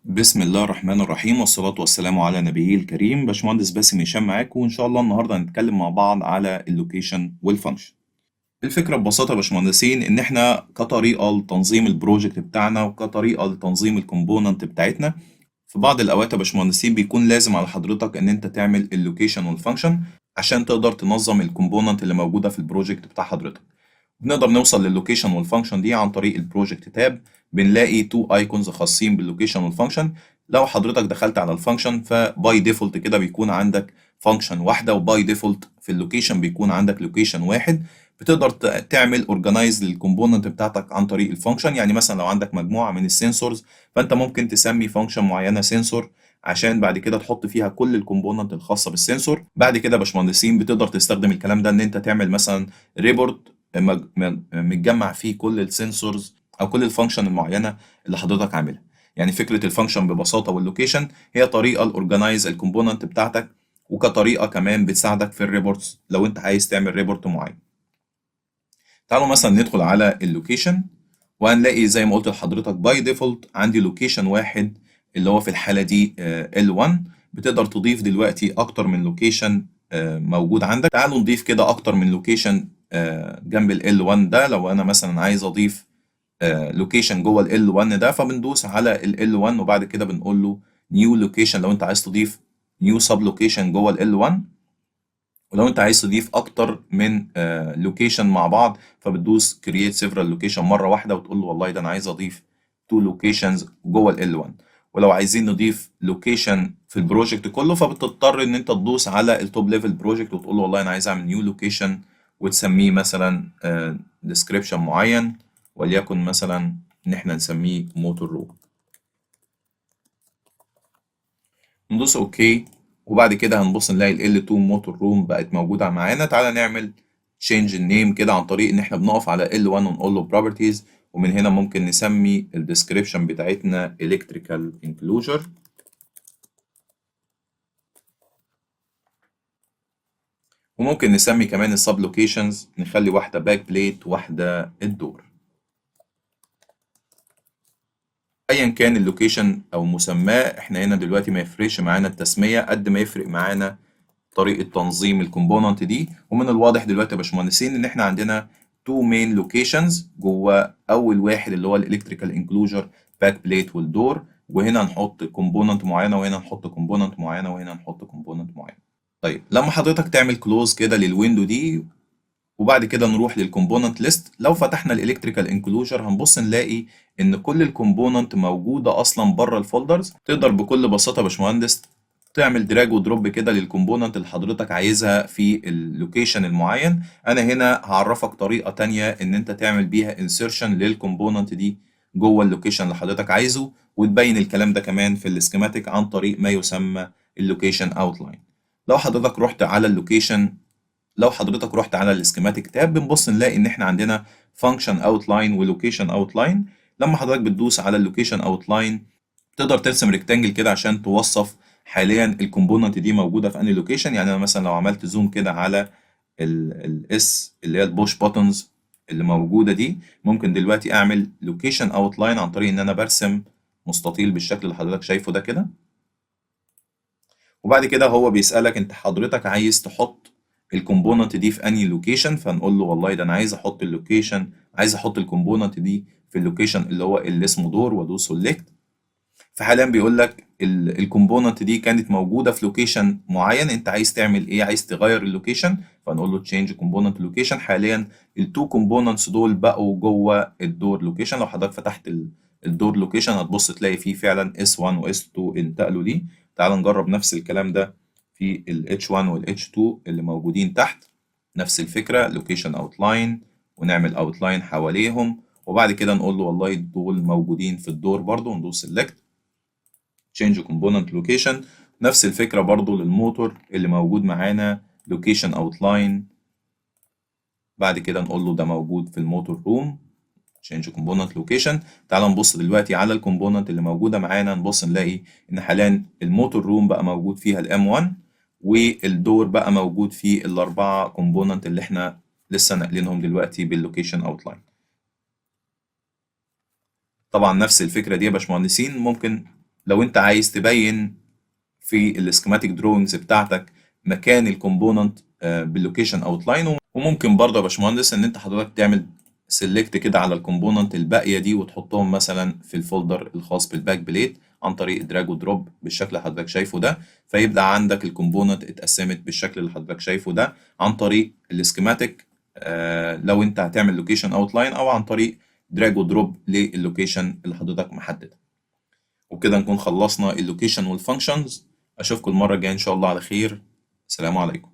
بسم الله الرحمن الرحيم والصلاة والسلام على نبيه الكريم. باشمهندس باسم هشام معاكم، وإن شاء الله النهاردة هنتكلم مع بعض على اللوكيشن والفانكشن. الفكرة ببساطة يا باشمهندسين إن إحنا كطريقة لتنظيم البروجكت بتاعنا وكطريقة لتنظيم الكومبوننت بتاعتنا، في بعض الأوقات يا باشمهندسين بيكون لازم على حضرتك إن أنت تعمل اللوكيشن والفانكشن عشان تقدر تنظم الكومبوننت اللي موجودة في البروجكت بتاع حضرتك. بنقدر نوصل لللوكيشن والفانكشن دي عن طريق البروجكت تاب. بنلاقي تو ايكونز خاصين باللوكيشن والفانكشن. لو حضرتك دخلت على الفانكشن فباي ديفولت كده بيكون عندك فانكشن واحده، وباي ديفولت في اللوكيشن بيكون عندك لوكيشن واحد. بتقدر تعمل اورجنايز للكومبوننت بتاعتك عن طريق الفانكشن. يعني مثلا لو عندك مجموعه من السنسورز فانت ممكن تسمي فانكشن معينه سنسور عشان بعد كده تحط فيها كل الكومبوننت الخاصه بالسنسور. بعد كده يا باشمهندسين بتقدر تستخدم الكلام ده ان انت تعمل مثلا ريبورت متجمع فيه كل السنسورز او كل الفانكشن المعينه اللي حضرتك عاملها. يعني فكره الفانكشن ببساطه واللوكيشن هي طريقه الاورجنايز الكومبوننت بتاعتك، وكطريقه كمان بتساعدك في الريبورتس لو انت عايز تعمل ريبورت معين. تعالوا مثلا ندخل على اللوكيشن، وهنلاقي زي ما قلت لحضرتك باي ديفولت عندي لوكيشن واحد اللي هو في الحاله دي L1. بتقدر تضيف دلوقتي اكتر من لوكيشن موجود عندك. تعالوا نضيف كده اكتر من لوكيشن جنب ال L1 ده. لو انا مثلا عايز اضيف لوكيشن جوه ال L1 ده فبندوس على ال L1 وبعد كده بنقول له نيو لوكيشن لو انت عايز تضيف نيو سب لوكيشن جوه ال L1. ولو انت عايز تضيف اكتر من لوكيشن مع بعض فبتدوس create several location مره واحده وتقول له والله ده انا عايز اضيف two locations جوه ال L1. ولو عايزين نضيف لوكيشن في البروجكت كله فبتضطر ان انت تدوس على التوب ليفل بروجكت وتقول له والله انا عايز اعمل نيو لوكيشن وتسميه مثلا description معين، وليكن مثلا ان احنا نسميه موتور روم. ندوس اوكي، وبعد كده هنبص نلاقي ال L2 موتور روم بقت موجودة معانا. تعالى نعمل change النيم كده عن طريق ان احنا بنقف على L1 ونقول له properties، ومن هنا ممكن نسمي الديسكريبشن بتاعتنا electrical enclosure. وممكن نسمي كمان السب لوكيشنز، نخلي واحدة باك بليت واحدة الدور. ايا كان اللوكيشن او مسماه احنا هنا دلوقتي ما يفرقش معانا التسمية قد ما يفرق معانا طريقة تنظيم الكومبوننت دي. ومن الواضح دلوقتي يا باشمهندسين ان احنا عندنا تو مين لوكيشنز جوه اول واحد اللي هو الالكتريكال انكلوجر باك بليت والدور، وهنا نحط كومبوننت معينه وهنا نحط كومبوننت معينه وهنا نحط كومبوننت معينه. طيب لما حضرتك تعمل كلوز كده للويندو دي وبعد كده نروح للكومبوننت ليست، لو فتحنا الالكتريكال انكلوجر هنبص نلاقي ان كل الكومبوننت موجوده اصلا بره الفولدرز. تقدر بكل بساطه يا باشمهندس تعمل دراج ودروب كده للكومبوننت اللي حضرتك عايزها في اللوكيشن المعين. انا هنا هعرفك طريقه تانية ان انت تعمل بيها انسيرشن للكومبوننت دي جوه اللوكيشن اللي حضرتك عايزه، وتبين الكلام ده كمان في السكيماتيك عن طريق ما يسمى اللوكيشن اوتلاين. لو حضرتك رحت على اللوكيشن لو حضرتك رحت على السكيماتيك تاب بنبص نلاقي ان احنا عندنا فانكشن اوتلاين ولوكيشن اوتلاين. لما حضرتك بتدوس على اللوكيشن اوتلاين تقدر ترسم ريكتانجل كده عشان توصف حاليا الكومبوننت دي موجوده في انهي لوكيشن. يعني انا مثلا لو عملت زوم كده على الاس اللي هي البوش بوتنز اللي موجوده دي، ممكن دلوقتي اعمل لوكيشن اوتلاين عن طريق ان انا برسم مستطيل بالشكل اللي حضرتك شايفه ده كده. وبعد كده هو بيسألك انت حضرتك عايز تحط الكومبوننت دي في انهي لوكيشن، فنقول له والله ده انا عايز احط اللوكيشن، عايز احط الكومبوننت دي في اللوكيشن اللي هو اللي اسمه دور، وادوس سيلكت. فحاليا بيقول لك الكومبوننت دي كانت موجوده في لوكيشن معين، انت عايز تعمل ايه؟ عايز تغير اللوكيشن، فنقول له تشينج كومبوننت لوكيشن. حاليا التو كومبوننتس دول بقوا جوه الدور لوكيشن. لو حضرتك فتحت الدور لوكيشن هتبص تلاقي فيه فعلا S1 و S2 انتقلوا ليه. تعال نجرب نفس الكلام ده في ال H1 وال H2 اللي موجودين تحت. نفس الفكره لوكيشن اوتلاين، ونعمل اوتلاين حواليهم، وبعد كده نقول له والله دول موجودين في الدور برضو وندوس سيلكت change component location. نفس الفكرة برضو للموتور اللي موجود معانا location outline، بعد كده نقول له ده موجود في الموتور روم change component location. تعال نبص دلوقتي على الكومبوننت اللي موجودة معانا، نبص نلاقي ان حاليا الموتور روم بقى موجود فيها الام 1، والدور بقى موجود فيه الاربعة كومبوننت اللي احنا لسه ناقلينهم دلوقتي باللوكيشن اوتلاين. طبعا نفس الفكرة دي يا باشمهندسين ممكن لو انت عايز تبين في السكيماتيك دروينجز بتاعتك مكان الكومبوننت باللوكيشن اوتلاين. وممكن برضه يا باشمهندس ان انت حضرتك تعمل سيلكت كده على الكومبوننت الباقيه دي وتحطهم مثلا في الفولدر الخاص بالباك بليت عن طريق دراج ودروب بالشكل اللي حضرتك شايفه ده، فيبقى عندك الكومبوننت اتقسمت بالشكل اللي حضرتك شايفه ده عن طريق السكيماتيك، لو انت هتعمل لوكيشن اوتلاين، او عن طريق دراج ودروب للوكيشن اللي حضرتك محددها. وبكده نكون خلصنا اللوكيشن والفانكشنز. اشوفكم المره الجايه ان شاء الله على خير. السلام عليكم.